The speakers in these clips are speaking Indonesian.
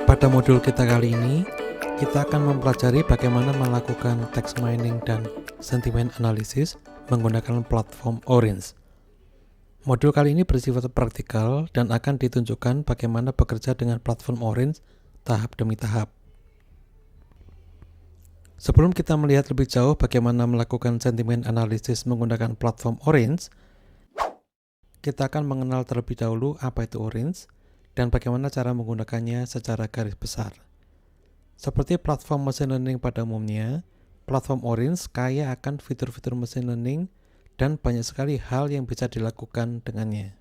Pada modul kita kali ini, kita akan mempelajari bagaimana melakukan text mining dan sentiment analysis menggunakan platform Orange. Modul kali ini bersifat praktikal dan akan ditunjukkan bagaimana bekerja dengan platform Orange tahap demi tahap. Sebelum kita melihat lebih jauh bagaimana melakukan sentiment analysis menggunakan platform Orange, kita akan mengenal terlebih dahulu apa itu Orange dan bagaimana cara menggunakannya secara garis besar. Seperti platform machine learning pada umumnya, platform Orange kaya akan fitur-fitur machine learning dan banyak sekali hal yang bisa dilakukan dengannya.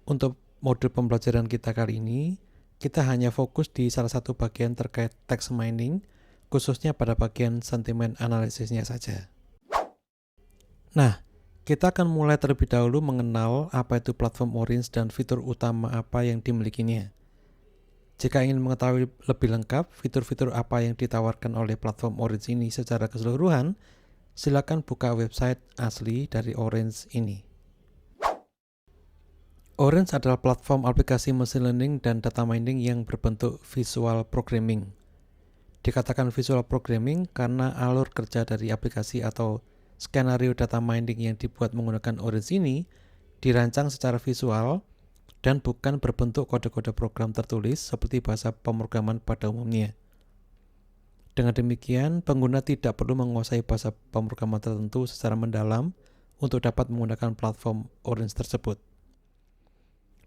Untuk modul pembelajaran kita kali ini, kita hanya fokus di salah satu bagian terkait text mining, khususnya pada bagian sentiment analisisnya saja. Nah, kita akan mulai terlebih dahulu mengenal apa itu platform Orange dan fitur utama apa yang dimilikinya. Jika ingin mengetahui lebih lengkap fitur-fitur apa yang ditawarkan oleh platform Orange ini secara keseluruhan, silakan buka website asli dari Orange ini. Orange adalah platform aplikasi machine learning dan data mining yang berbentuk visual programming. Dikatakan visual programming karena alur kerja dari aplikasi atau skenario data mining yang dibuat menggunakan Orange ini dirancang secara visual dan bukan berbentuk kode-kode program tertulis seperti bahasa pemrograman pada umumnya. Dengan demikian, pengguna tidak perlu menguasai bahasa pemrograman tertentu secara mendalam untuk dapat menggunakan platform Orange tersebut.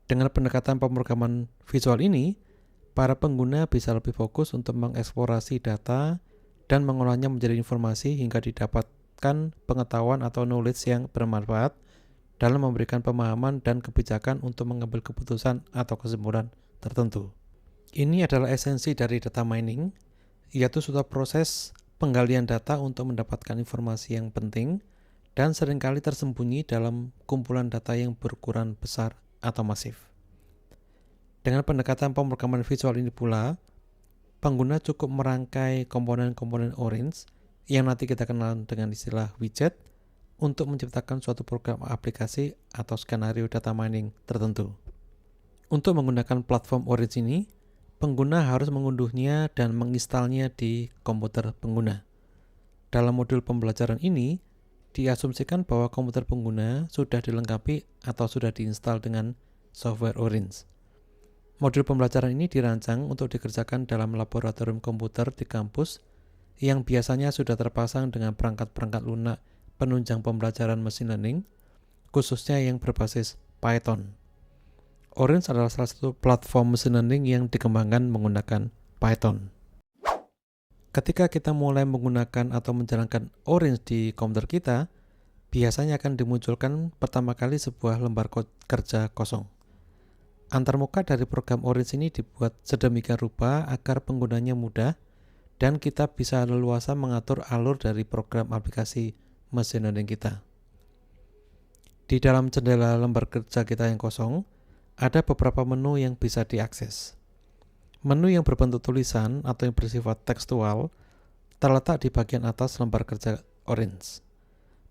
Dengan pendekatan pemrograman visual ini, para pengguna bisa lebih fokus untuk mengeksplorasi data dan mengolahnya menjadi informasi hingga didapatkan pengetahuan atau knowledge yang bermanfaat dalam memberikan pemahaman dan kebijakan untuk mengambil keputusan atau kesimpulan tertentu. Ini adalah esensi dari data mining, yaitu suatu proses penggalian data untuk mendapatkan informasi yang penting dan seringkali tersembunyi dalam kumpulan data yang berukuran besar atau masif. Dengan pendekatan pemrograman visual ini pula, pengguna cukup merangkai komponen-komponen Orange yang nanti kita kenal dengan istilah widget untuk menciptakan suatu program aplikasi atau skenario data mining tertentu. Untuk menggunakan platform Orange ini, pengguna harus mengunduhnya dan menginstalnya di komputer pengguna. Dalam modul pembelajaran ini, diasumsikan bahwa komputer pengguna sudah dilengkapi atau sudah diinstal dengan software Orange. Modul pembelajaran ini dirancang untuk dikerjakan dalam laboratorium komputer di kampus yang biasanya sudah terpasang dengan perangkat-perangkat lunak penunjang pembelajaran machine learning, khususnya yang berbasis Python. Orange adalah salah satu platform machine learning yang dikembangkan menggunakan Python. Ketika kita mulai menggunakan atau menjalankan Orange di komputer kita, biasanya akan dimunculkan pertama kali sebuah lembar kode kerja kosong. Antarmuka dari program Orange ini dibuat sedemikian rupa agar penggunanya mudah dan kita bisa leluasa mengatur alur dari program aplikasi machine learning kita. Di dalam jendela lembar kerja kita yang kosong, ada beberapa menu yang bisa diakses. Menu yang berbentuk tulisan atau yang bersifat tekstual terletak di bagian atas lembar kerja Orange.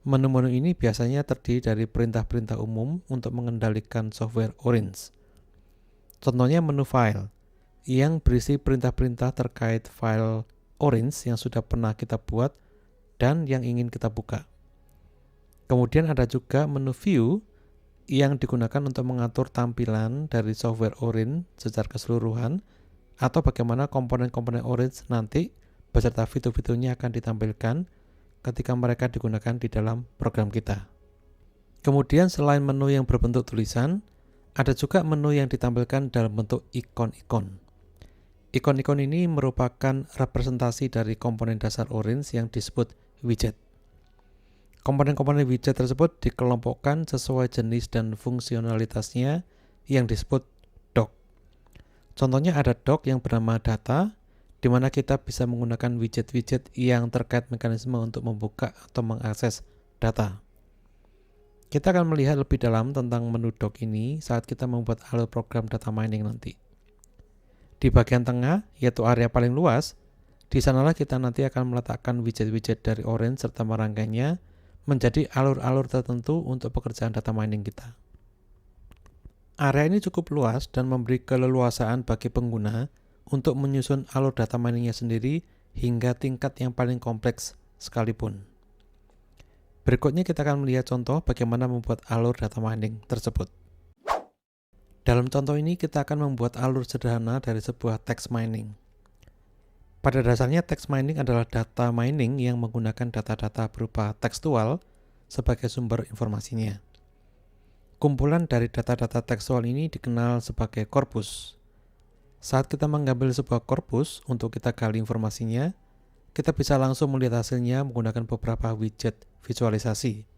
Menu-menu ini biasanya terdiri dari perintah-perintah umum untuk mengendalikan software Orange. Contohnya menu file, yang berisi perintah-perintah terkait file Orange yang sudah pernah kita buat dan yang ingin kita buka. Kemudian ada juga menu view yang digunakan untuk mengatur tampilan dari software Orange secara keseluruhan atau bagaimana komponen-komponen Orange nanti beserta fitur-fiturnya akan ditampilkan ketika mereka digunakan di dalam program kita. Kemudian selain menu yang berbentuk tulisan, ada juga menu yang ditampilkan dalam bentuk ikon-ikon. Ikon-ikon ini merupakan representasi dari komponen dasar Orange yang disebut widget. Komponen-komponen widget tersebut dikelompokkan sesuai jenis dan fungsionalitasnya yang disebut doc. Contohnya ada doc yang bernama data, di mana kita bisa menggunakan widget-widget yang terkait mekanisme untuk membuka atau mengakses data. Kita akan melihat lebih dalam tentang menu doc ini saat kita membuat alur program data mining nanti. Di bagian tengah, yaitu area paling luas, di sanalah kita nanti akan meletakkan widget-widget dari Orange serta merangkainya menjadi alur-alur tertentu untuk pekerjaan data mining kita. Area ini cukup luas dan memberi keleluasaan bagi pengguna untuk menyusun alur data miningnya sendiri hingga tingkat yang paling kompleks sekalipun. Berikutnya kita akan melihat contoh bagaimana membuat alur data mining tersebut. Dalam contoh ini kita akan membuat alur sederhana dari sebuah text mining. Pada dasarnya text mining adalah data mining yang menggunakan data-data berupa tekstual sebagai sumber informasinya. Kumpulan dari data-data tekstual ini dikenal sebagai korpus. Saat kita mengambil sebuah korpus untuk kita gali informasinya, kita bisa langsung melihat hasilnya menggunakan beberapa widget visualisasi.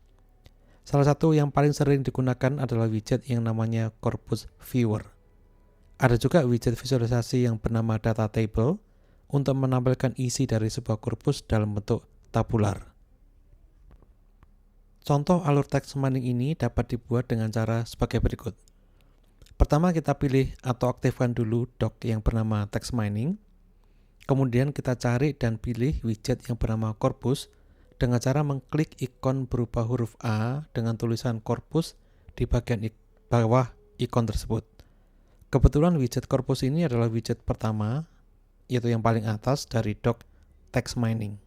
Salah satu yang paling sering digunakan adalah widget yang namanya Corpus Viewer. Ada juga widget visualisasi yang bernama Data Table untuk menampilkan isi dari sebuah korpus dalam bentuk tabular. Contoh alur text mining ini dapat dibuat dengan cara sebagai berikut. Pertama kita pilih atau aktifkan dulu doc yang bernama text mining. Kemudian kita cari dan pilih widget yang bernama corpus dengan cara mengklik ikon berupa huruf A dengan tulisan corpus di bagian bawah ikon tersebut. Kebetulan widget corpus ini adalah widget pertama, yaitu yang paling atas dari doc text mining.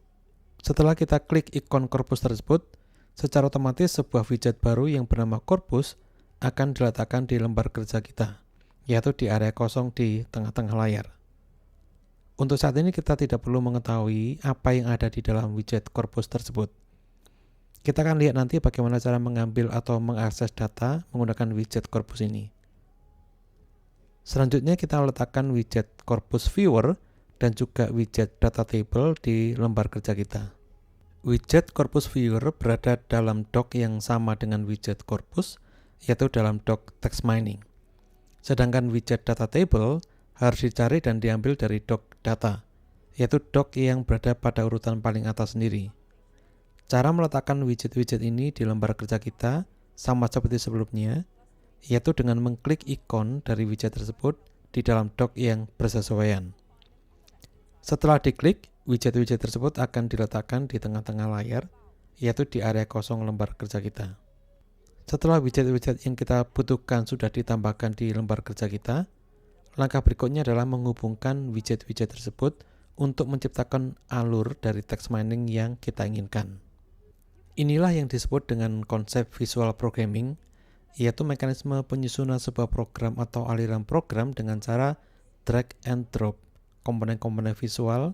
Setelah kita klik ikon corpus tersebut, secara otomatis sebuah widget baru yang bernama corpus akan diletakkan di lembar kerja kita, yaitu di area kosong di tengah-tengah layar. Untuk saat ini kita tidak perlu mengetahui apa yang ada di dalam widget corpus tersebut. Kita akan lihat nanti bagaimana cara mengambil atau mengakses data menggunakan widget corpus ini. Selanjutnya kita letakkan widget corpus viewer dan juga widget data table di lembar kerja kita. Widget corpus viewer berada dalam doc yang sama dengan widget corpus, yaitu dalam doc text mining. Sedangkan widget data table harus dicari dan diambil dari doc data, yaitu doc yang berada pada urutan paling atas sendiri. Cara meletakkan widget-widget ini di lembar kerja kita sama seperti sebelumnya, yaitu dengan mengklik ikon dari widget tersebut di dalam doc yang bersesuaian. Setelah diklik, widget-widget tersebut akan diletakkan di tengah-tengah layar, yaitu di area kosong lembar kerja kita. Setelah widget-widget yang kita butuhkan sudah ditambahkan di lembar kerja kita, langkah berikutnya adalah menghubungkan widget-widget tersebut untuk menciptakan alur dari text mining yang kita inginkan. Inilah yang disebut dengan konsep visual programming, yaitu mekanisme penyusunan sebuah program atau aliran program dengan cara drag and drop komponen-komponen visual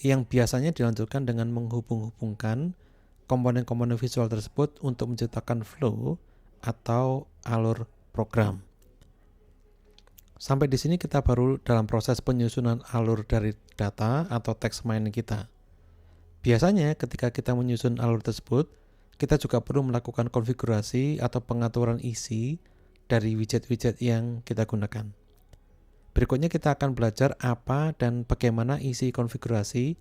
yang biasanya dilanjutkan dengan menghubung-hubungkan komponen-komponen visual tersebut untuk menciptakan flow atau alur program. Sampai di sini kita baru dalam proses penyusunan alur dari data atau text mining kita. Biasanya ketika kita menyusun alur tersebut, kita juga perlu melakukan konfigurasi atau pengaturan isi dari widget-widget yang kita gunakan. Berikutnya kita akan belajar apa dan bagaimana isi konfigurasi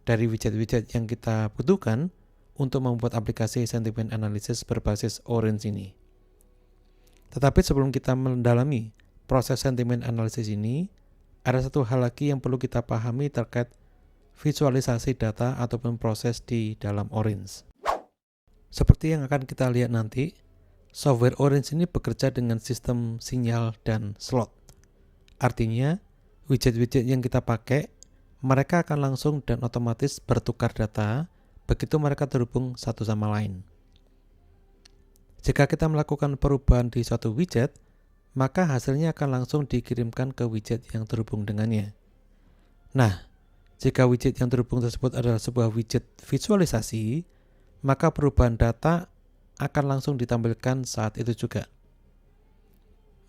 dari widget-widget yang kita butuhkan untuk membuat aplikasi sentiment analysis berbasis Orange ini. Tetapi sebelum kita mendalami proses sentiment analysis ini, ada satu hal lagi yang perlu kita pahami terkait visualisasi data ataupun proses di dalam Orange. Seperti yang akan kita lihat nanti, software Orange ini bekerja dengan sistem sinyal dan slot. Artinya, widget-widget yang kita pakai, mereka akan langsung dan otomatis bertukar data begitu mereka terhubung satu sama lain. Jika kita melakukan perubahan di suatu widget, maka hasilnya akan langsung dikirimkan ke widget yang terhubung dengannya. Nah, jika widget yang terhubung tersebut adalah sebuah widget visualisasi, maka perubahan data akan langsung ditampilkan saat itu juga.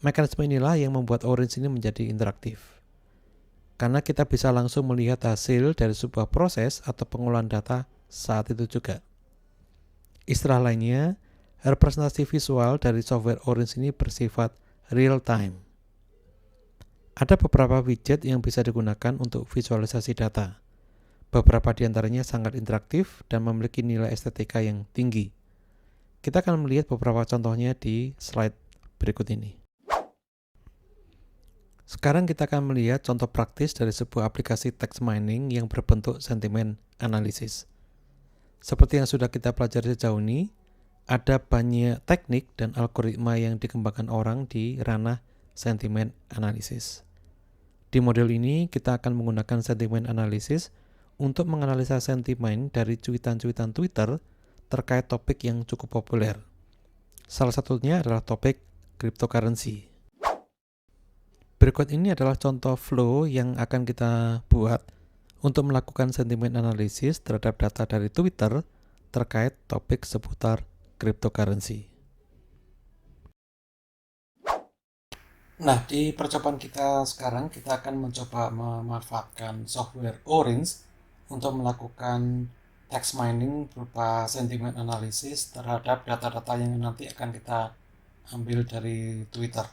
Mekanisme inilah yang membuat Orange ini menjadi interaktif. Karena kita bisa langsung melihat hasil dari sebuah proses atau pengolahan data saat itu juga. Istilah lainnya, representasi visual dari software Orange ini bersifat real time. Ada beberapa widget yang bisa digunakan untuk visualisasi data. Beberapa di antaranya sangat interaktif dan memiliki nilai estetika yang tinggi. Kita akan melihat beberapa contohnya di slide berikut ini. Sekarang kita akan melihat contoh praktis dari sebuah aplikasi text mining yang berbentuk sentiment analysis. Seperti yang sudah kita pelajari sejauh ini, ada banyak teknik dan algoritma yang dikembangkan orang di ranah sentiment analysis. Di model ini, kita akan menggunakan sentimen analysis untuk menganalisa sentimen dari cuitan-cuitan Twitter terkait topik yang cukup populer. Salah satunya adalah topik cryptocurrency. Berikut ini adalah contoh flow yang akan kita buat untuk melakukan sentimen analisis terhadap data dari Twitter terkait topik seputar cryptocurrency. Nah, di percobaan kita sekarang, kita akan mencoba memanfaatkan software Orange untuk melakukan text mining berupa sentiment analysis terhadap data-data yang nanti akan kita ambil dari Twitter.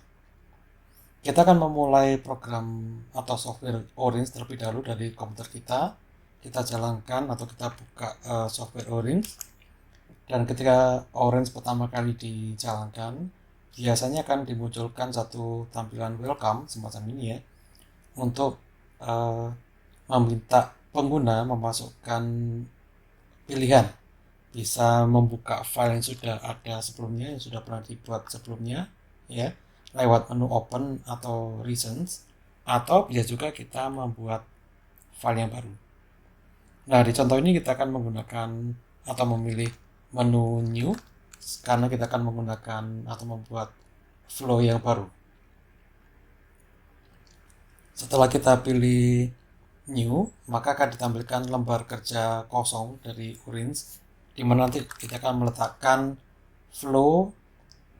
Kita akan memulai program atau software Orange terlebih dahulu dari komputer kita. Kita jalankan atau kita buka software Orange. Dan ketika Orange pertama kali dijalankan, biasanya akan dimunculkan satu tampilan welcome semacam ini ya, untuk meminta pengguna memasukkan pilihan, bisa membuka file yang sudah ada sebelumnya, yang sudah pernah dibuat sebelumnya ya, lewat menu open atau recent, atau bisa juga kita membuat file yang baru. Nah, di contoh ini kita akan menggunakan atau memilih menu new, karena kita akan menggunakan atau membuat flow yang baru. Setelah kita pilih new, maka akan ditampilkan lembar kerja kosong dari Orange, di mana nanti kita akan meletakkan flow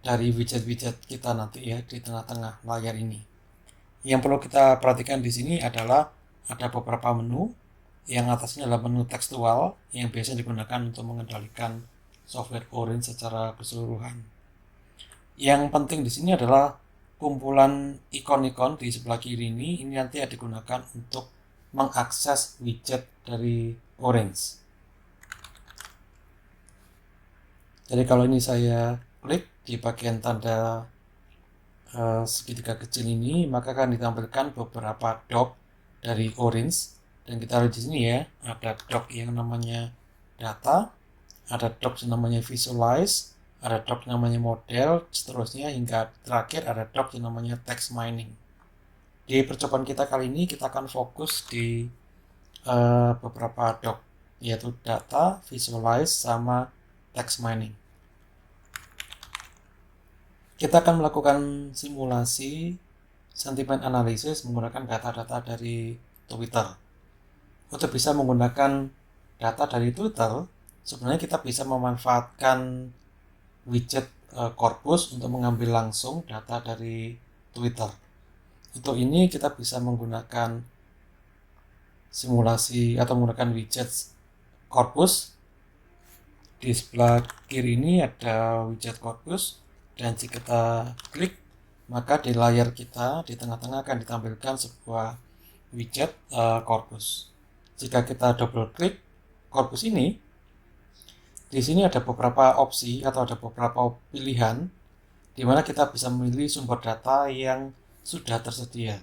dari widget-widget kita nanti ya di tengah-tengah layar ini. Yang perlu kita perhatikan di sini adalah ada beberapa menu. Yang atasnya adalah menu tekstual yang biasa digunakan untuk mengendalikan software Orange secara keseluruhan. Yang penting di sini adalah kumpulan ikon-ikon di sebelah kiri ini nanti digunakan untuk mengakses widget dari Orange. Jadi kalau ini saya klik di bagian tanda segitiga kecil ini, maka akan ditampilkan beberapa dock dari Orange. Dan kita lihat di sini ya, ada dock yang namanya data, ada dock yang namanya visualize, ada dock yang namanya model, seterusnya hingga terakhir ada dock yang namanya text mining. Di percobaan kita kali ini kita akan fokus di beberapa dock, yaitu data, visualize, sama text mining. Kita akan melakukan simulasi sentimen analisis menggunakan data-data dari Twitter. Untuk bisa menggunakan data dari Twitter, sebenarnya kita bisa memanfaatkan widget corpus untuk mengambil langsung data dari Twitter. Untuk ini kita bisa menggunakan simulasi atau menggunakan widget corpus. Di sebelah kiri ini ada widget corpus, dan jika kita klik, maka di layar kita di tengah-tengah akan ditampilkan sebuah widget corpus. Jika kita double klik corpus ini, di sini ada beberapa opsi atau ada beberapa pilihan di mana kita bisa memilih sumber data yang sudah tersedia.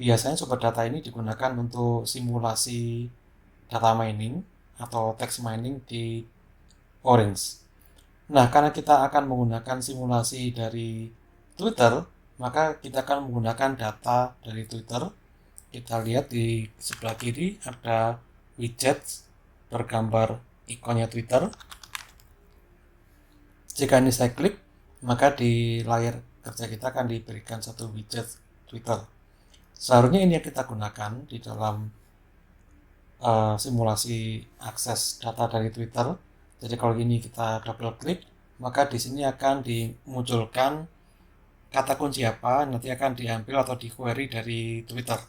Biasanya sumber data ini digunakan untuk simulasi data mining atau text mining di Orange. Nah, karena kita akan menggunakan simulasi dari Twitter, maka kita akan menggunakan data dari Twitter. Kita lihat di sebelah kiri ada widget bergambar ikonnya Twitter. Jika ini saya klik, maka di layar kerja kita akan diberikan satu widget Twitter. Seharusnya ini yang kita gunakan di dalam simulasi akses data dari Twitter. Jadi kalau ini kita double klik, maka di sini akan dimunculkan kata kunci apa nanti akan diambil atau di query dari Twitter.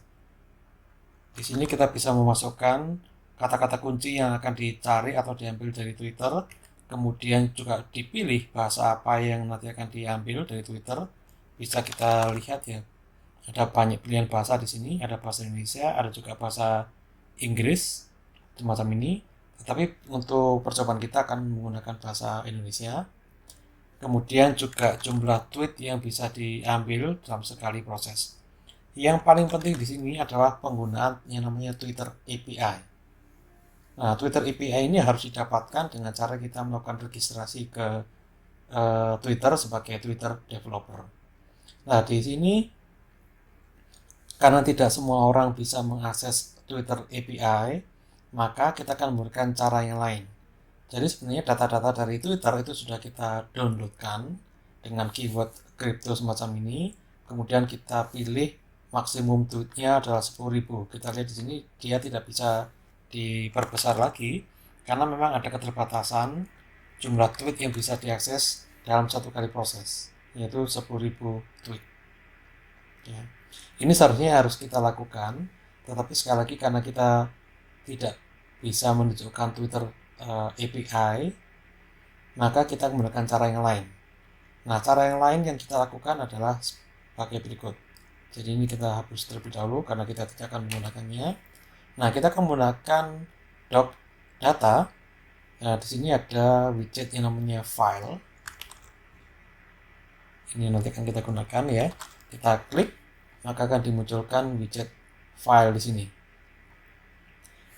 Di sini kita bisa memasukkan kata-kata kunci yang akan dicari atau diambil dari Twitter. Kemudian juga dipilih bahasa apa yang nanti akan diambil dari Twitter. Bisa kita lihat ya, ada banyak pilihan bahasa di sini. Ada bahasa Indonesia, ada juga bahasa Inggris, semacam ini. Tetapi untuk percobaan kita akan menggunakan bahasa Indonesia. Kemudian juga jumlah tweet yang bisa diambil dalam sekali proses. Yang paling penting di sini adalah penggunaan yang namanya Twitter API. Nah, Twitter API ini harus didapatkan dengan cara kita melakukan registrasi ke Twitter sebagai Twitter developer. Nah, di sini Karena tidak semua orang bisa mengakses Twitter API, maka kita akan memberikan cara yang lain. Jadi sebenarnya data-data dari Twitter itu sudah kita downloadkan dengan keyword crypto semacam ini. Kemudian kita pilih maksimum tweetnya adalah 10.000. Kita lihat di sini dia tidak bisa diperbesar lagi karena memang ada keterbatasan jumlah tweet yang bisa diakses dalam satu kali proses, yaitu 10.000 tweet. Ya. Ini seharusnya harus kita lakukan, tetapi sekali lagi karena kita tidak bisa menunjukkan Twitter API, maka kita menggunakan cara yang lain. Nah, cara yang lain yang kita lakukan adalah sebagai berikut. Jadi ini kita hapus terlebih dahulu karena kita tidak akan menggunakannya. Nah, kita akan menggunakan doc data. Nah, di sini ada widget yang namanya file. Ini nanti akan kita gunakan ya. Kita klik, maka akan dimunculkan widget file di sini.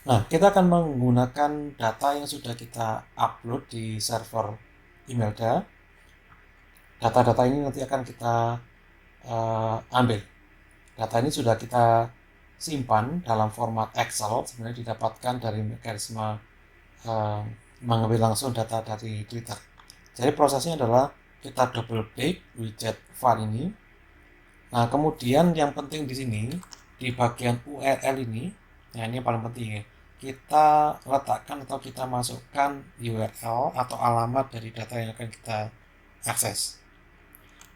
Nah, kita akan menggunakan data yang sudah kita upload di server Imelda. Data-data ini nanti akan kita ambil. Data ini sudah kita simpan dalam format Excel, sebenarnya didapatkan dari mekanisme mengambil langsung data dari Twitter. Jadi prosesnya adalah kita double klik widget file ini. Nah, kemudian yang penting di sini di bagian URL ini, nah ini yang paling penting ya, kita letakkan atau kita masukkan URL atau alamat dari data yang akan kita akses.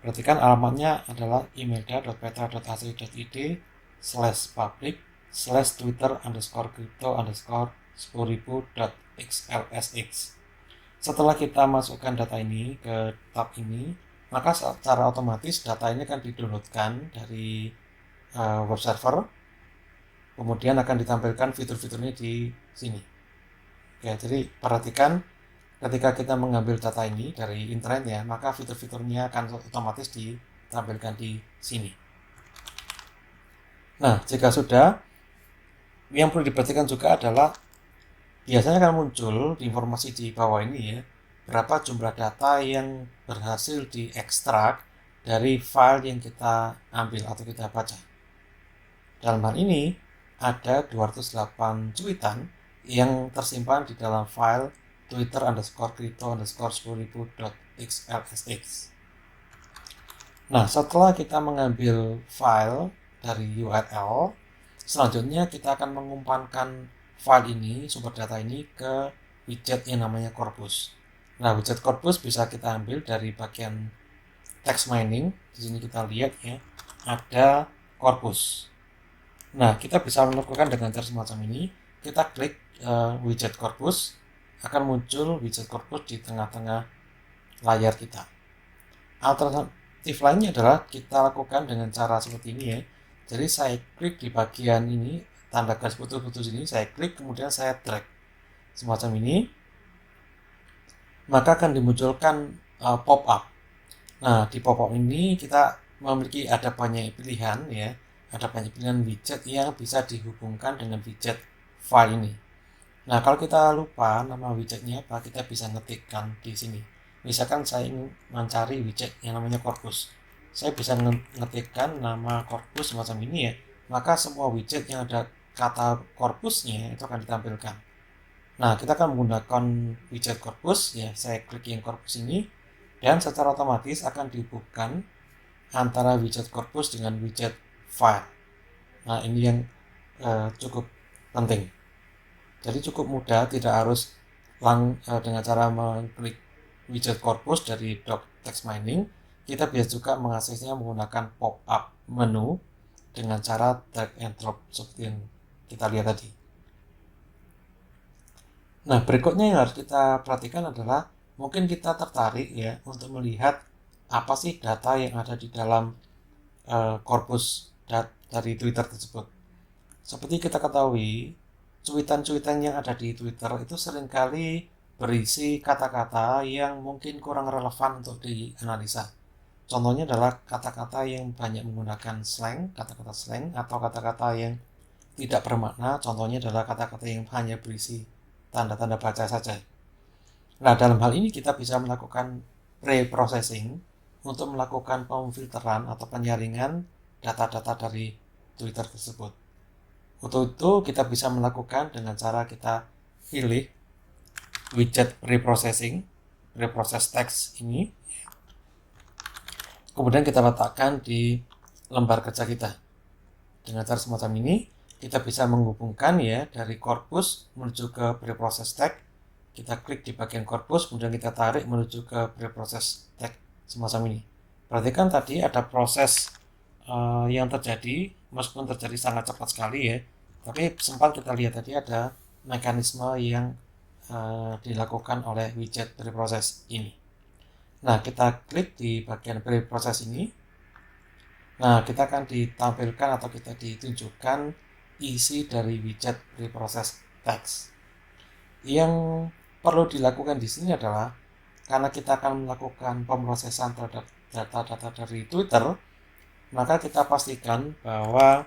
Perhatikan alamatnya adalah imelda.petra.http/public/twitter_crypto_10.000.xlsx. Setelah kita masukkan data ini ke tab ini, maka secara otomatis data ini akan didownloadkan dari web server. Kemudian akan ditampilkan fitur-fiturnya di sini. Oke, jadi perhatikan ketika kita mengambil data ini dari internet ya, maka fitur-fiturnya akan otomatis ditampilkan di sini. Nah, jika sudah, yang perlu diperhatikan juga adalah biasanya akan muncul di informasi di bawah ini ya, berapa jumlah data yang berhasil diekstrak dari file yang kita ambil atau kita baca. Dalam hal ini, ada 208 cuitan yang tersimpan di dalam file twitter_crypto_10.000.xlsx. Nah, setelah kita mengambil file dari URL, selanjutnya kita akan mengumpankan file ini, sumber data ini ke widget yang namanya corpus. Nah, widget corpus bisa kita ambil dari bagian text mining. Di sini kita lihat ya, ada corpus. Nah, kita bisa melakukan dengan cara semacam ini. Kita klik widget corpus, akan muncul widget corpus di tengah-tengah layar kita. Alternatif lainnya adalah kita lakukan dengan cara seperti ini ya. Jadi saya klik di bagian ini, tanda garis putus-putus ini, saya klik kemudian saya drag semacam ini, maka akan dimunculkan pop-up. Nah, di pop-up ini kita memiliki ada banyak pilihan ya. Ada banyak pilihan widget yang bisa dihubungkan dengan widget file ini. Nah, kalau kita lupa nama widgetnya apa, kita bisa ngetikkan di sini. Misalkan saya ingin mencari widget yang namanya corpus. Saya bisa ngetikkan nama corpus semacam ini ya. Maka semua widget yang ada kata corpusnya itu akan ditampilkan. Nah, kita akan menggunakan widget corpus ya. Saya klik yang corpus ini dan secara otomatis akan dihubungkan antara widget corpus dengan widget file. Nah, ini yang cukup penting. Jadi cukup mudah, tidak harus dengan cara mengklik widget corpus dari doc text mining. Kita bisa juga mengaksesnya menggunakan pop-up menu dengan cara drag and drop seperti yang kita lihat tadi. Nah, berikutnya yang harus kita perhatikan adalah mungkin kita tertarik ya untuk melihat apa sih data yang ada di dalam korpus dari Twitter tersebut. Seperti kita ketahui, cuitan-cuitan yang ada di Twitter itu seringkali berisi kata-kata yang mungkin kurang relevan untuk dianalisa. Contohnya adalah kata-kata yang banyak menggunakan slang, kata-kata slang, atau kata-kata yang tidak bermakna. Contohnya adalah kata-kata yang hanya berisi tanda-tanda baca saja. Nah, dalam hal ini kita bisa melakukan pre-processing untuk melakukan pemfilteran atau penyaringan data-data dari Twitter tersebut. Untuk itu kita bisa melakukan dengan cara kita pilih widget preprocess text ini, kemudian kita letakkan di lembar kerja kita. Dengan cara semacam ini kita bisa menghubungkan ya dari korpus menuju ke preprocess text. Kita klik di bagian korpus, kemudian kita tarik menuju ke preprocess text semacam ini. Perhatikan tadi ada proses yang terjadi, meskipun terjadi sangat cepat sekali ya, tapi sempat kita lihat tadi ada mekanisme yang dilakukan oleh widget preprocess ini. Nah, kita klik di bagian preprocess ini. Nah, kita akan ditampilkan atau kita ditunjukkan isi dari widget preprocess text. Yang perlu dilakukan di sini adalah karena kita akan melakukan pemrosesan terhadap data-data dari Twitter, maka kita pastikan bahwa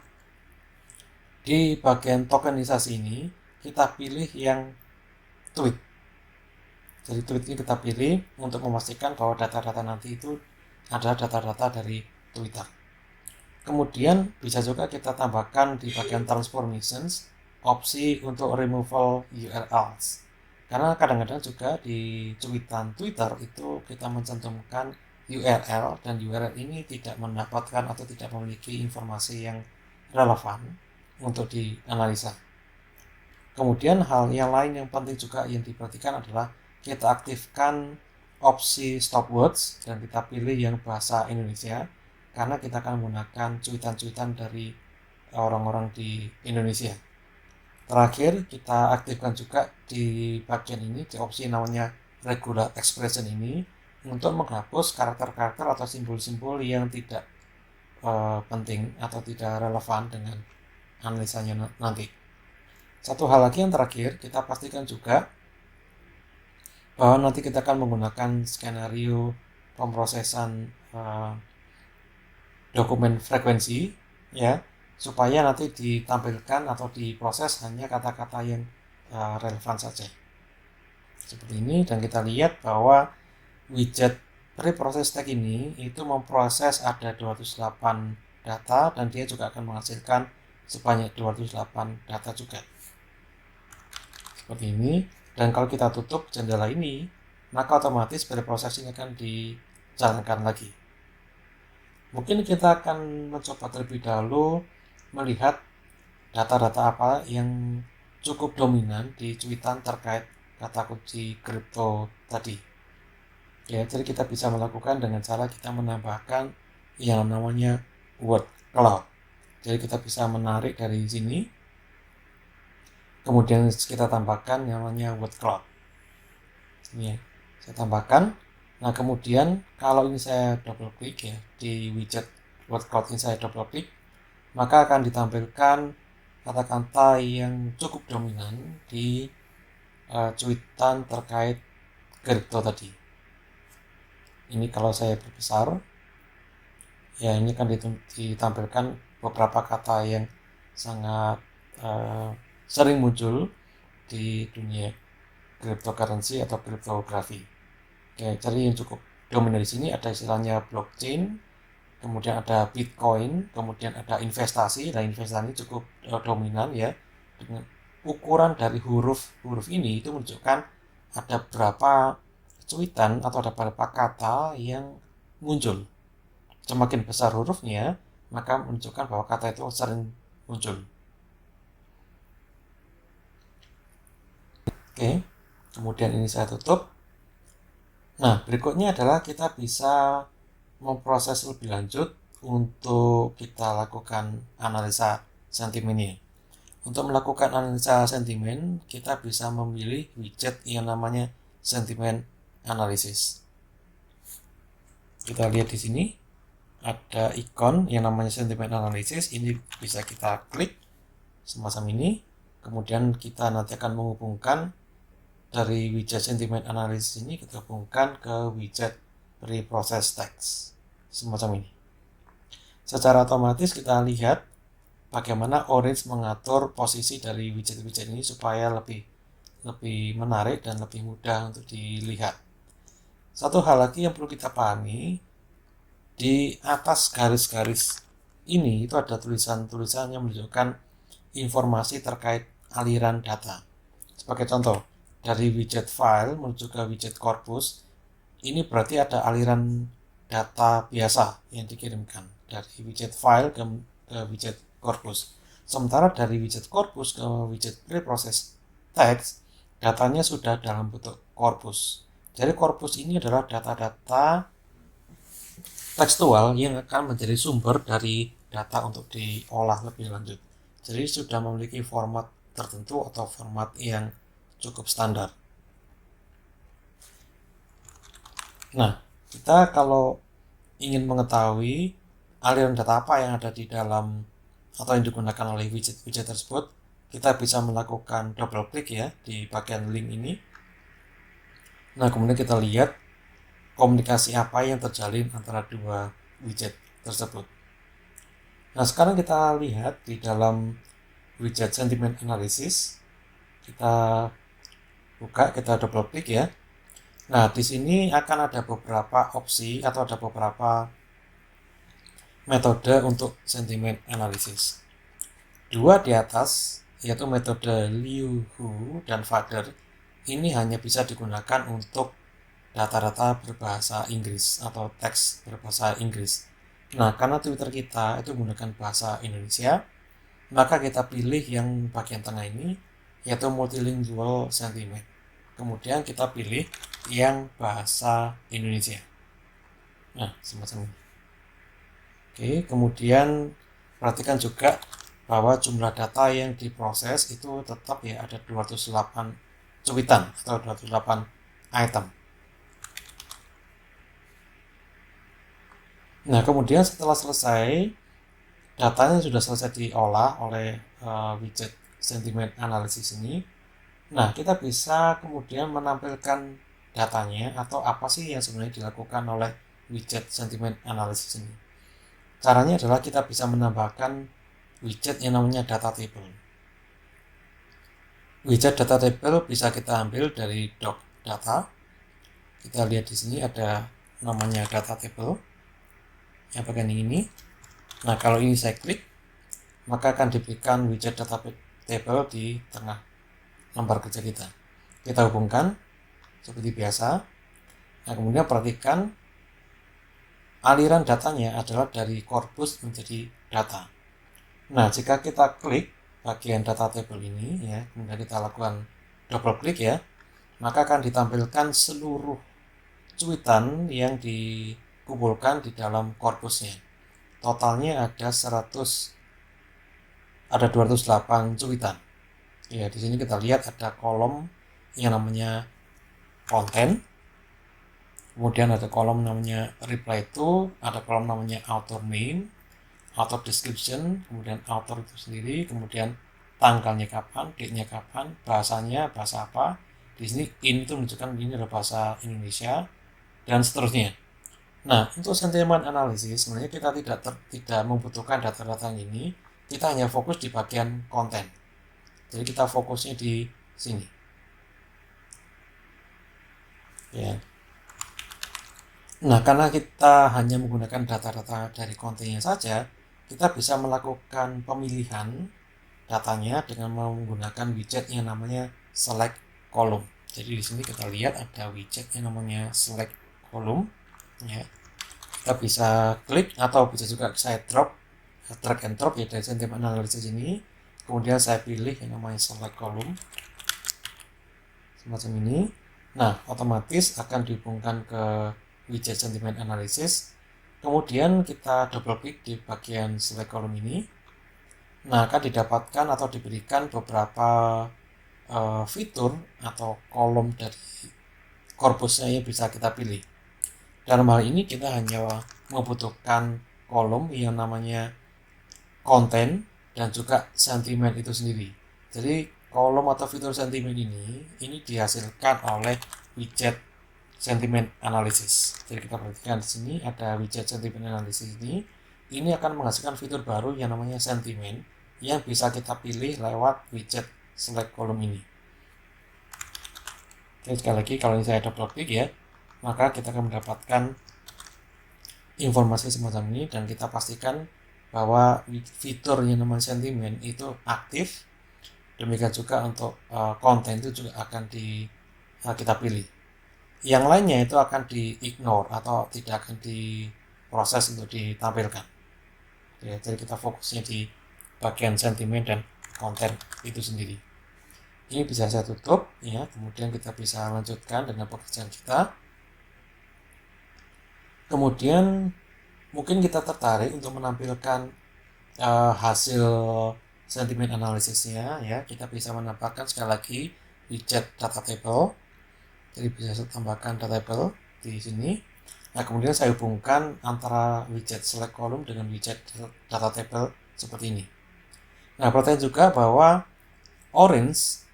di bagian tokenisasi ini kita pilih yang tweet. Jadi tweet ini kita pilih untuk memastikan bahwa data-data nanti itu adalah data-data dari Twitter. Kemudian bisa juga kita tambahkan di bagian transformations opsi untuk removal URLs. Karena kadang-kadang juga di cuitan Twitter itu kita mencantumkan URL dan URL ini tidak mendapatkan atau tidak memiliki informasi yang relevan untuk dianalisa. Kemudian hal yang lain yang penting juga yang diperhatikan adalah kita aktifkan opsi stop words dan kita pilih yang bahasa Indonesia karena kita akan menggunakan cuitan-cuitan dari orang-orang di Indonesia. Terakhir kita aktifkan juga di bagian ini di opsi namanya regular expression ini untuk menghapus karakter-karakter atau simbol-simbol yang tidak penting atau tidak relevan dengan analisanya nanti. Satu hal lagi yang terakhir, kita pastikan juga bahwa nanti kita akan menggunakan skenario pemrosesan dokumen frekuensi ya, supaya nanti ditampilkan atau diproses hanya kata-kata yang relevan saja. Seperti ini, dan kita lihat bahwa widget preprocess text ini itu memproses ada 208 data dan dia juga akan menghasilkan sebanyak 208 data juga. Seperti ini, dan kalau kita tutup jendela ini, maka otomatis preprocess ini akan dijalankan lagi. Mungkin kita akan mencoba terlebih dahulu melihat data-data apa yang cukup dominan di cuitan terkait kata kunci kripto tadi. Ya, jadi kita bisa melakukan dengan cara kita menambahkan yang namanya word cloud. Jadi kita bisa menarik dari sini, kemudian kita tambahkan yang namanya word cloud. Ini ya, saya tambahkan. Nah, kemudian kalau ini saya double klik ya di widget word cloud ini, saya double klik, maka akan ditampilkan kata-kata yang cukup dominan di cuitan terkait kripto tadi. Ini kalau saya perbesar, ya ini akan ditampilkan beberapa kata yang sangat sering muncul di dunia cryptocurrency atau cryptography. Oke, jadi yang cukup dominan di sini ada istilahnya blockchain, kemudian ada Bitcoin, kemudian ada investasi. Nah, investasi ini cukup dominan ya. Dengan ukuran dari huruf ini itu menunjukkan ada berapa cuitan atau ada berapa kata yang muncul. Semakin besar hurufnya, maka menunjukkan bahwa kata itu sering muncul. Oke, kemudian ini saya tutup. Nah, berikutnya adalah kita bisa memproses lebih lanjut untuk kita lakukan analisa sentimennya. Untuk melakukan analisa sentimen, kita bisa memilih widget yang namanya sentiment analysis. Kita lihat di sini ada ikon yang namanya sentiment analysis. Ini bisa kita klik semacam ini. Kemudian kita nanti akan menghubungkan dari widget sentiment analysis ini, kita hubungkan ke widget preprocess text semacam ini. Secara otomatis kita lihat bagaimana Orange mengatur posisi dari widget-widget ini supaya lebih menarik dan lebih mudah untuk dilihat. Satu hal lagi yang perlu kita pahami, di atas garis-garis ini itu ada tulisan-tulisan yang menunjukkan informasi terkait aliran data. Sebagai contoh, dari widget file menuju ke widget corpus, ini berarti ada aliran data biasa yang dikirimkan dari widget file ke widget corpus. Sementara dari widget corpus ke widget preprocess text, datanya sudah dalam bentuk corpus. Jadi corpus ini adalah data-data tekstual yang akan menjadi sumber dari data untuk diolah lebih lanjut. Jadi sudah memiliki format tertentu atau format yang cukup standar. Nah, kita kalau ingin mengetahui aliran data apa yang ada di dalam atau yang digunakan oleh widget tersebut, kita bisa melakukan double klik ya di bagian link ini. Nah, kemudian kita lihat komunikasi apa yang terjalin antara dua widget tersebut. Nah, sekarang kita lihat di dalam widget sentiment analysis. Kita buka, kita double klik ya. Nah, di sini akan ada beberapa opsi atau ada beberapa metode untuk sentiment analysis. Dua di atas, yaitu metode Liu Hu dan Fader, ini hanya bisa digunakan untuk data-data berbahasa Inggris atau teks berbahasa Inggris. Nah, karena Twitter kita itu menggunakan bahasa Indonesia, maka kita pilih yang bagian tengah ini, yaitu multilingual sentiment. Kemudian kita pilih yang bahasa Indonesia. Nah, semacam ini. Oke, kemudian perhatikan juga bahwa jumlah data yang diproses itu tetap ya ada 208 cuitan atau 208 item. Nah, kemudian setelah selesai, datanya sudah selesai diolah oleh widget sentiment analysis ini. Nah, kita bisa kemudian menampilkan datanya atau apa sih yang sebenarnya dilakukan oleh widget sentiment analysis ini. Caranya adalah kita bisa menambahkan widget yang namanya data table. Widget data table bisa kita ambil dari doc data. Kita lihat di sini ada namanya data table yang bagian ini. Nah, kalau ini saya klik, maka akan diberikan widget data table di tengah lembar kerja kita. Kita hubungkan seperti biasa. Nah, kemudian perhatikan aliran datanya adalah dari corpus menjadi data. Nah, jika kita klik bagian data table ini ya, kemudian kita lakukan double klik ya, maka akan ditampilkan seluruh cuitan yang dikumpulkan di dalam korpusnya. Totalnya ada 208 cuitan. Ya, di sini kita lihat ada kolom yang namanya konten. Kemudian ada kolom namanya reply to, ada kolom namanya author name, author description, kemudian author itu sendiri, kemudian tanggalnya kapan, date-nya kapan, bahasanya bahasa apa. Di sini in itu menunjukkan ini adalah bahasa Indonesia dan seterusnya. Nah, untuk sentiment analysis sebenarnya kita tidak membutuhkan data-data ini, kita hanya fokus di bagian konten. Jadi kita fokusnya di sini. Ya. Nah, karena kita hanya menggunakan data-data dari kontennya saja, kita bisa melakukan pemilihan datanya dengan menggunakan widget yang namanya select column. Jadi di sini kita lihat ada widget yang namanya select column. Ya. Kita bisa klik atau bisa juga saya drag and drop ya dari sentiment analysis ini. Kemudian saya pilih yang namanya select column semacam ini. Nah, otomatis akan dihubungkan ke widget sentiment analysis. Kemudian kita double klik di bagian select column ini. Nah, akan didapatkan atau diberikan beberapa fitur atau kolom dari korpusnya yang bisa kita pilih. Dalam hal ini kita hanya membutuhkan kolom yang namanya konten dan juga sentimen itu sendiri. Jadi kolom atau fitur sentimen ini dihasilkan oleh widget sentiment analysis. Jadi kita perhatikan di sini ada widget sentiment analysis ini. Ini akan menghasilkan fitur baru yang namanya sentimen yang bisa kita pilih lewat widget select column ini. Jadi sekali lagi kalau saya double klik ya, maka kita akan mendapatkan informasi semacam ini dan kita pastikan bahwa fitur yang namanya sentimen itu aktif. Demikian juga untuk konten itu juga akan kita pilih. Yang lainnya itu akan di-ignore atau tidak akan diproses untuk ditampilkan. Ya, jadi kita fokusnya di bagian sentimen dan konten itu sendiri. Ini bisa saya tutup ya, kemudian kita bisa lanjutkan dengan pekerjaan kita. Kemudian mungkin kita tertarik untuk menampilkan hasil sentimen analisisnya ya. Kita bisa menambahkan sekali lagi widget data table. Jadi bisa saya tambahkan data table di sini. Nah, kemudian saya hubungkan antara widget select column dengan widget data table seperti ini. Nah, perhatikan juga bahwa orange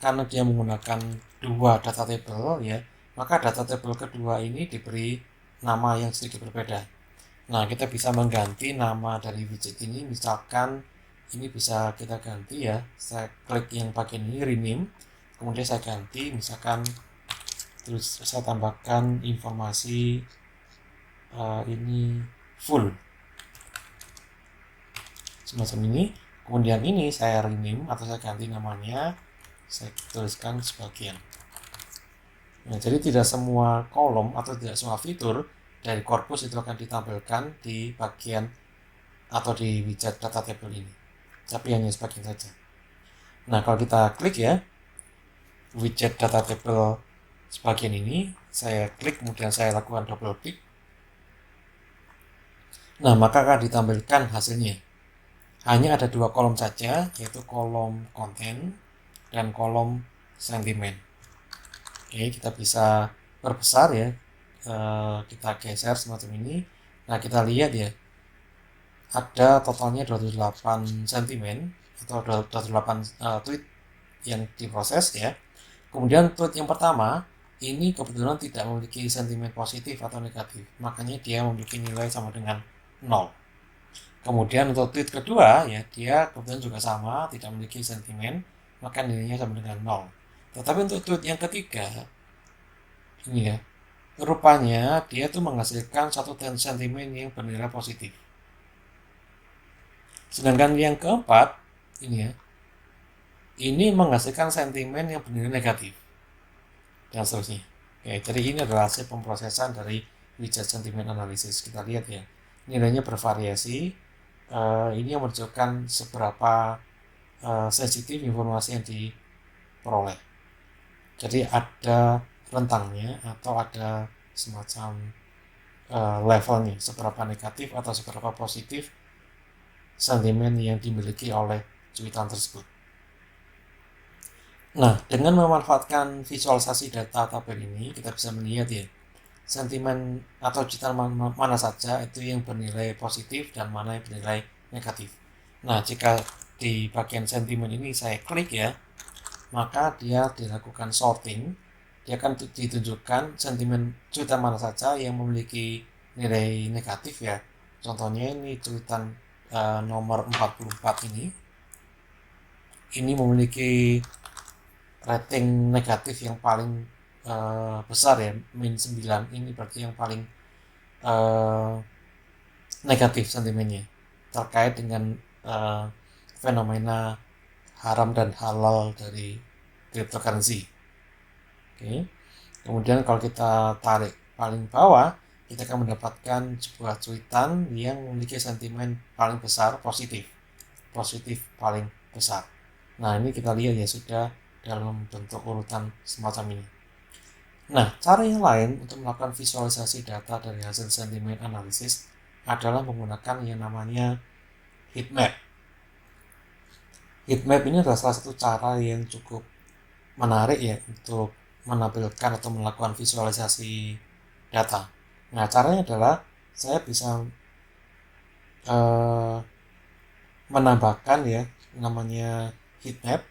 karena dia menggunakan dua data table ya, maka data table kedua ini diberi nama yang sedikit berbeda. Nah, kita bisa mengganti nama dari widget ini, misalkan ini bisa kita ganti ya. Saya klik yang bagian ini rename, kemudian saya ganti, misalkan terus saya tambahkan informasi ini full semacam ini. Kemudian ini saya rename atau saya ganti namanya, saya tuliskan sebagian. Nah, jadi tidak semua kolom atau tidak semua fitur dari korpus itu akan ditampilkan di bagian atau di widget data table ini, tapi hanya sebagian saja. Nah, kalau kita klik ya widget data table sebagian ini, saya klik kemudian saya lakukan double klik. Nah, maka akan ditampilkan hasilnya. Hanya ada dua kolom saja, yaitu kolom konten dan kolom sentimen. Oke, kita bisa perbesar ya, kita geser semacam ini. Nah, kita lihat ya, ada totalnya 28 sentimen atau 28 tweet yang diproses ya. Kemudian tweet yang pertama ini kebetulan tidak memiliki sentimen positif atau negatif, makanya dia memiliki nilai sama dengan 0. Kemudian untuk tweet kedua ya, dia kebetulan juga sama, tidak memiliki sentimen, maka nilainya sama dengan 0. Tetapi untuk tweet yang ketiga ini ya, rupanya dia tuh menghasilkan satu sentimen yang bernilai positif. Sedangkan yang keempat ini ya, ini menghasilkan sentimen yang bernilai negatif dan seterusnya. Oke, jadi ini adalah hasil pemrosesan dari widget sentimen analisis. Kita lihat ya, nilainya bervariasi. Ini yang menunjukkan seberapa sensitif informasi yang diperoleh. Jadi ada rentangnya atau ada semacam levelnya, seberapa negatif atau seberapa positif sentimen yang dimiliki oleh cuitan tersebut. Nah, dengan memanfaatkan visualisasi data tabel ini, kita bisa melihat ya, sentimen atau cuitan mana saja itu yang bernilai positif dan mana yang bernilai negatif. Nah, jika di bagian sentimen ini saya klik ya, maka dia dilakukan sorting. Dia akan ditunjukkan sentimen cuitan mana saja yang memiliki nilai negatif ya. Contohnya ini cuitan nomor 44 ini. Ini memiliki rating negatif yang paling besar ya, min 9. Ini berarti yang paling negatif sentimennya terkait dengan fenomena haram dan halal dari cryptocurrency. Oke. Kemudian kalau kita tarik paling bawah, kita akan mendapatkan sebuah cuitan yang memiliki sentimen paling besar positif paling besar. Nah, ini kita lihat ya, sudah dalam bentuk urutan semacam ini. Nah, cara yang lain untuk melakukan visualisasi data dari hasil sentimen analisis adalah menggunakan yang namanya heat map. Heat map ini adalah salah satu cara yang cukup menarik ya untuk menampilkan atau melakukan visualisasi data. Nah, caranya adalah saya bisa menambahkan ya namanya heat map.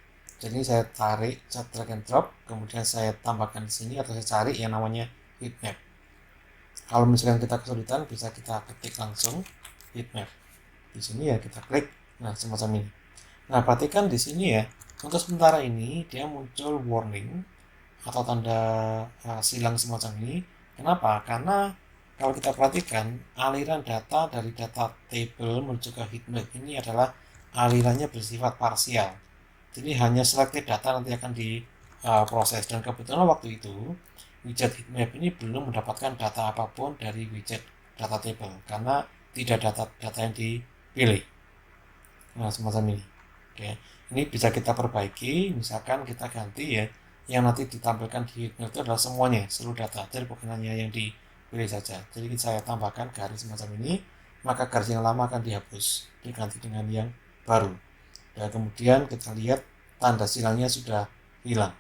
Jadi saya tarik, saya drag and drop, kemudian saya tambahkan di sini atau saya cari yang namanya heat map. Kalau misalkan kita kesulitan, bisa kita ketik langsung heat map. Di sini ya kita klik, nah semacam ini. Nah, perhatikan di sini ya, untuk sementara ini dia muncul warning atau tanda silang semacam ini. Kenapa? Karena kalau kita perhatikan aliran data dari data table menuju ke heatmap ini adalah alirannya bersifat parsial. Jadi hanya selected data nanti akan diproses, dan kebetulan waktu itu widget heatmap ini belum mendapatkan data apapun dari widget data table karena tidak data yang dipilih. Nah, semacam ini. Oke, ini bisa kita perbaiki, misalkan kita ganti ya, yang nanti ditampilkan di heatmap itu adalah semuanya, seluruh data, jadi bukan hanya yang dipilih saja. Jadi saya tambahkan garis semacam ini, maka garis yang lama akan dihapus, diganti dengan yang baru. Dan kemudian kita lihat tanda silangnya sudah hilang.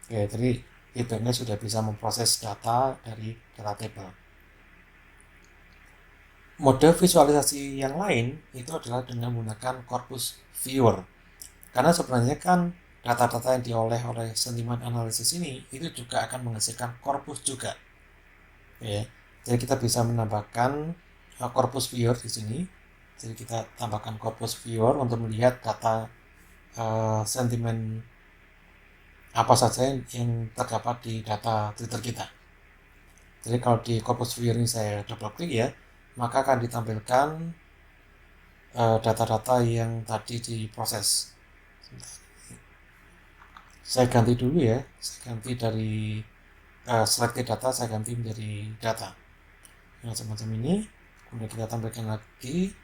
Oke, jadi heatmapnya sudah bisa memproses data dari data table. Mode visualisasi yang lain itu adalah dengan menggunakan corpus viewer. Karena sebenarnya kan data-data yang diolah oleh sentimen analisis ini itu juga akan menghasilkan corpus juga. Ya. Jadi kita bisa menambahkan corpus viewer di sini. Jadi kita tambahkan corpus viewer untuk melihat data sentimen apa saja yang terdapat di data Twitter kita. Jadi kalau di corpus viewer ini saya double klik ya, maka akan ditampilkan data-data yang tadi diproses. Saya ganti dulu ya, saya ganti dari selected data, saya ganti menjadi data. Nah, semacam ini, kemudian kita tampilkan lagi.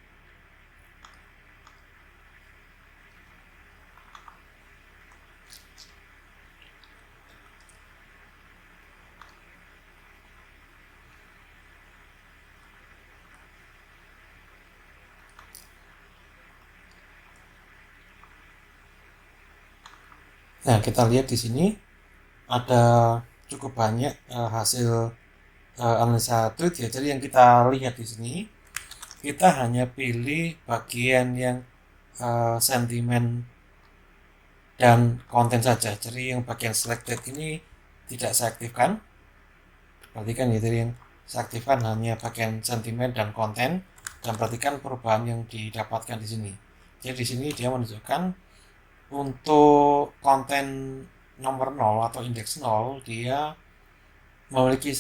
Nah, kita lihat di sini ada cukup banyak hasil analisa tweet ya. Jadi yang kita lihat di sini, kita hanya pilih bagian yang sentimen dan konten saja. Jadi yang bagian selected ini tidak saya aktifkan. Perhatikan ya, jadi yang saya aktifkan hanya bagian sentimen dan konten, dan perhatikan perubahan yang didapatkan di sini. Jadi di sini dia menunjukkan untuk konten nomor 0 atau indeks 0 dia memiliki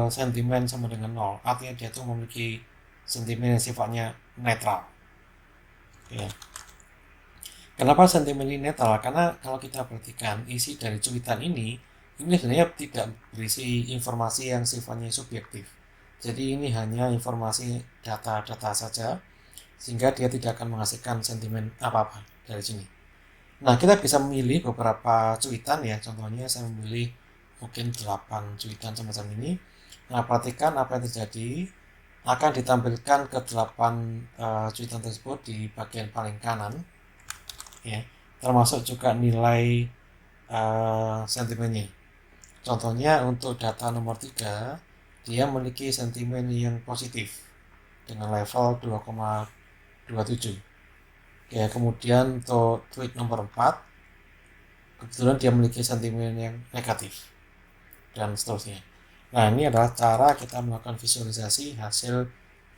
sentimen sama dengan 0, artinya dia tuh memiliki sentimen yang sifatnya netral ya. Kenapa sentimen ini netral? Karena kalau kita perhatikan isi dari cuitan ini sebenarnya tidak berisi informasi yang sifatnya subjektif. Jadi ini hanya informasi data-data saja, sehingga dia tidak akan menghasilkan sentimen apa-apa dari sini. Nah, kita bisa memilih beberapa cuitan ya. Contohnya saya memilih mungkin 8 cuitan semacam ini. Nah, perhatikan apa yang terjadi. Akan ditampilkan ke 8 cuitan tersebut di bagian paling kanan ya. Termasuk juga nilai sentimennya. Contohnya untuk data nomor 3, dia memiliki sentimen yang positif dengan level 2,27. Ya, kemudian untuk tweet nomor 4, kebetulan dia memiliki sentimen yang negatif, dan seterusnya. Nah, ini adalah cara kita melakukan visualisasi hasil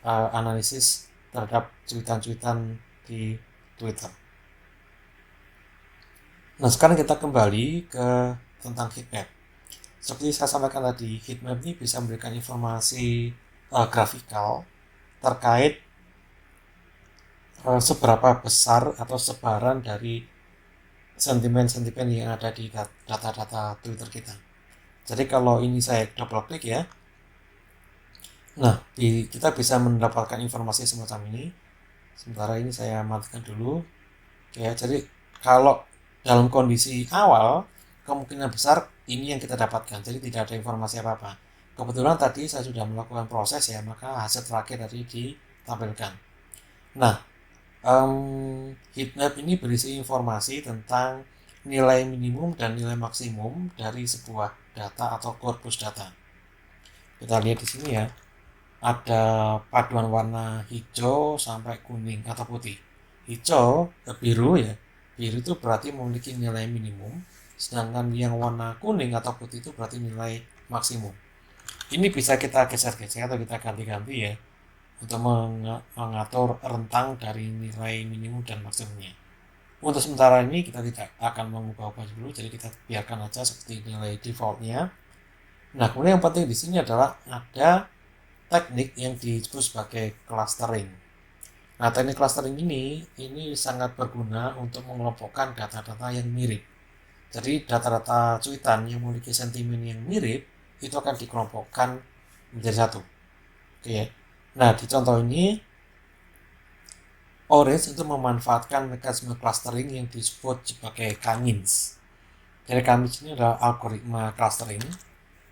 analisis terhadap cuitan-cuitan di Twitter. Nah, sekarang kita kembali ke tentang heatmap. Seperti saya sampaikan tadi, heatmap ini bisa memberikan informasi grafikal terkait seberapa besar atau sebaran dari sentimen-sentimen yang ada di data-data Twitter kita. Jadi kalau ini saya double klik ya, nah kita bisa mendapatkan informasi semacam ini. Sementara ini saya matikan dulu ya. Jadi kalau dalam kondisi awal, kemungkinan besar ini yang kita dapatkan, jadi tidak ada informasi apa-apa. Kebetulan tadi saya sudah melakukan proses ya, maka hasil terakhir tadi ditampilkan. Nah, heatmap ini berisi informasi tentang nilai minimum dan nilai maksimum dari sebuah data atau korpus data. Kita lihat di sini ya, ada paduan warna hijau sampai kuning atau putih. Hijau ke biru ya, biru itu berarti memiliki nilai minimum, sedangkan yang warna kuning atau putih itu berarti nilai maksimum. Ini bisa kita geser-geser atau kita ganti-ganti ya, untuk mengatur rentang dari nilai minimum dan maksimumnya. Untuk sementara ini kita tidak akan mengubah-ubah dulu, jadi kita biarkan aja seperti nilai defaultnya. Nah, kemudian yang penting di sini adalah ada teknik yang disebut sebagai clustering. Nah, teknik clustering ini sangat berguna untuk mengelompokkan data-data yang mirip. Jadi data-data cuitan yang memiliki sentimen yang mirip itu akan dikelompokkan menjadi satu. Oke. Nah, di contoh ini Orange itu memanfaatkan mekanisme clustering yang disebut sebagai K-means. Jadi K-means ini adalah algoritma clustering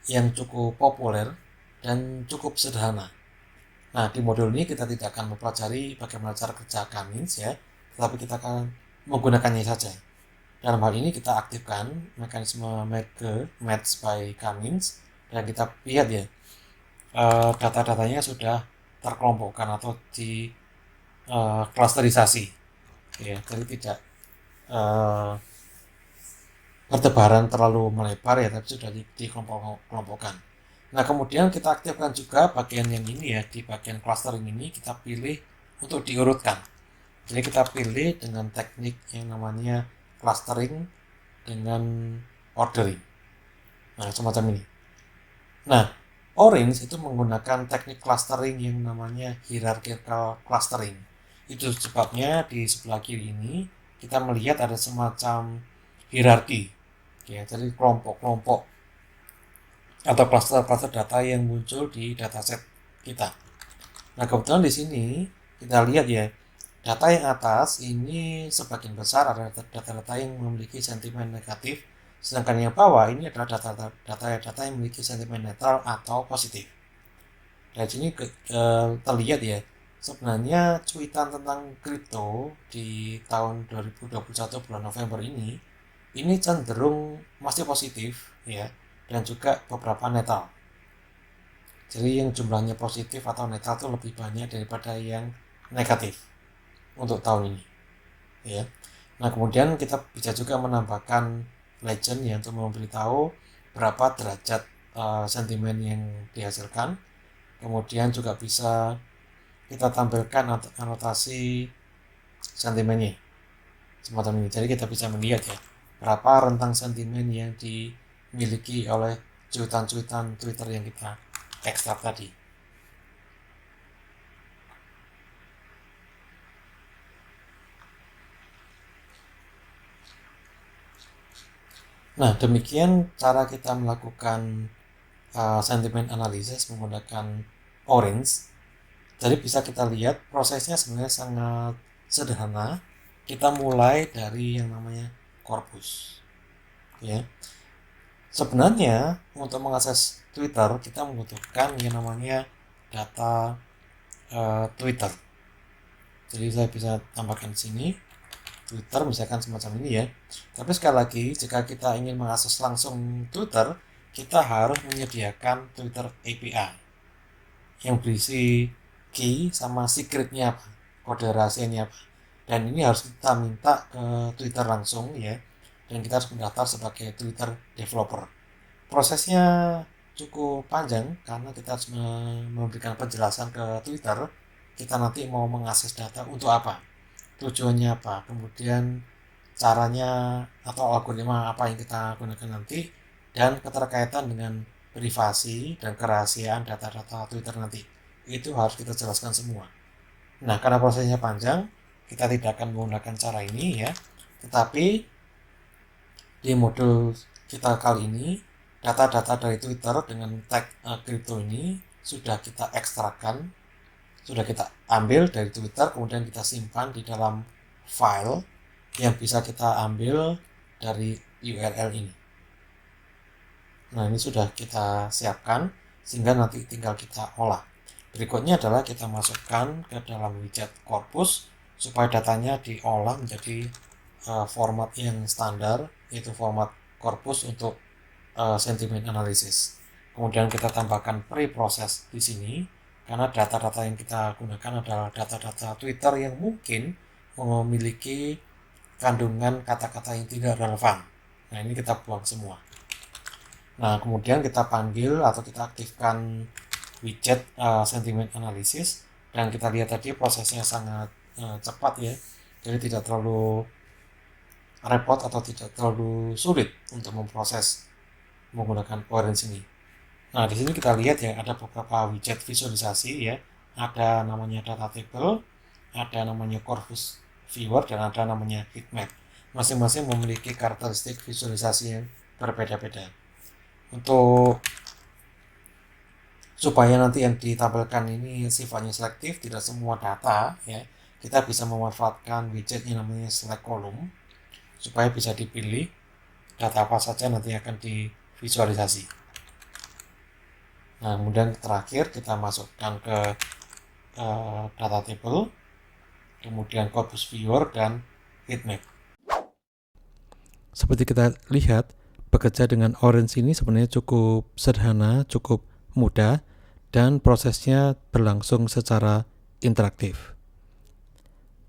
yang cukup populer dan cukup sederhana. Nah, di modul ini kita tidak akan mempelajari bagaimana cara kerja K-means ya, tetapi kita akan menggunakannya saja. Dalam hal ini kita aktifkan mekanisme merge match by K-means dan kita lihat ya data-datanya sudah terkelompokkan atau di klasterisasi ya, jadi tidak uh, bertebaran terlalu melebar ya, tapi sudah dikelompokkan. Nah, kemudian kita aktifkan juga bagian yang ini ya, di bagian clustering ini kita pilih untuk diurutkan. Jadi kita pilih dengan teknik yang namanya clustering dengan ordering. Nah, semacam ini. Nah, Orange itu menggunakan teknik clustering yang namanya hierarchical clustering. Itu sebabnya di sebelah kiri ini kita melihat ada semacam hierarki. Ya, jadi kelompok-kelompok atau cluster-cluster data yang muncul di dataset kita. Nah, kebetulan di sini kita lihat ya, data yang atas ini sebagian besar adalah data-data yang memiliki sentimen negatif, sedangkan yang bawah ini adalah data-data yang memiliki sentimen netral atau positif. Dari sini terlihat ya, sebenarnya cuitan tentang kripto di tahun 2021 bulan November ini cenderung masih positif ya, dan juga beberapa netral. Jadi yang jumlahnya positif atau netral itu lebih banyak daripada yang negatif untuk tahun ini ya. Nah, kemudian kita bisa juga menambahkan legend ya untuk memberitahu berapa derajat sentimen yang dihasilkan. Kemudian juga bisa kita tampilkan anotasi sentimennya semacam ini. Jadi kita bisa melihat ya berapa rentang sentimen yang dimiliki oleh cuitan-cuitan Twitter yang kita ekstrak tadi. Nah, demikian cara kita melakukan sentimen analisis menggunakan Orange. Jadi bisa kita lihat prosesnya sebenarnya sangat sederhana. Kita mulai dari yang namanya corpus. Ya. Sebenarnya untuk mengakses Twitter kita membutuhkan yang namanya data Twitter. Jadi saya bisa tambahkan di sini Twitter misalkan semacam ini ya. Tapi sekali lagi jika kita ingin mengakses langsung Twitter, kita harus menyediakan Twitter API yang berisi key sama secretnya apa, kode rahasianya apa. Dan ini harus kita minta ke Twitter langsung ya. Dan kita harus mendaftar sebagai Twitter developer. Prosesnya cukup panjang karena kita harus memberikan penjelasan ke Twitter. Kita nanti mau mengakses data untuk apa, tujuannya apa, kemudian caranya atau algoritma apa yang kita gunakan nanti, dan keterkaitan dengan privasi dan kerahasiaan data-data Twitter nanti. Itu harus kita jelaskan semua. Nah, karena prosesnya panjang, kita tidak akan menggunakan cara ini ya. Tetapi di modul kita kali ini, data-data dari Twitter dengan tag crypto ini sudah kita ekstrakkan, sudah kita ambil dari Twitter, kemudian kita simpan di dalam file yang bisa kita ambil dari URL ini. Nah, ini sudah kita siapkan sehingga nanti tinggal kita olah. Berikutnya adalah kita masukkan ke dalam widget corpus supaya datanya diolah menjadi format yang standar, yaitu format corpus untuk sentiment analysis. Kemudian kita tambahkan pre-process di sini karena data-data yang kita gunakan adalah data-data Twitter yang mungkin memiliki kandungan kata-kata yang tidak relevan. Nah, ini kita buang semua. Nah, kemudian kita panggil atau kita aktifkan widget sentiment analysis dan kita lihat tadi prosesnya sangat cepat ya. Jadi tidak terlalu repot atau tidak terlalu sulit untuk memproses menggunakan Orange ini. Nah, di sini kita lihat ya, ada beberapa widget visualisasi ya. Ada namanya data table, ada namanya corpus viewer, dan ada namanya heatmap. Masing-masing memiliki karakteristik visualisasi yang berbeda-beda. Untuk supaya nanti yang ditampilkan ini sifatnya selektif, tidak semua data ya, kita bisa memanfaatkan widget yang namanya select column supaya bisa dipilih data apa saja nanti akan divisualisasi. Nah, kemudian terakhir kita masukkan ke data table, kemudian corpus viewer dan heatmap. Seperti kita lihat, bekerja dengan Orange ini sebenarnya cukup sederhana, cukup mudah, dan prosesnya berlangsung secara interaktif.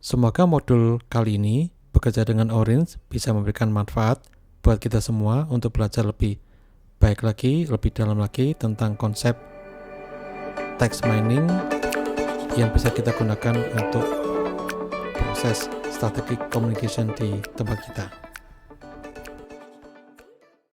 Semoga modul kali ini bekerja dengan Orange bisa memberikan manfaat buat kita semua untuk belajar lebih baik lagi, lebih dalam lagi tentang konsep text mining yang bisa kita gunakan untuk proses strategic communication di tempat kita.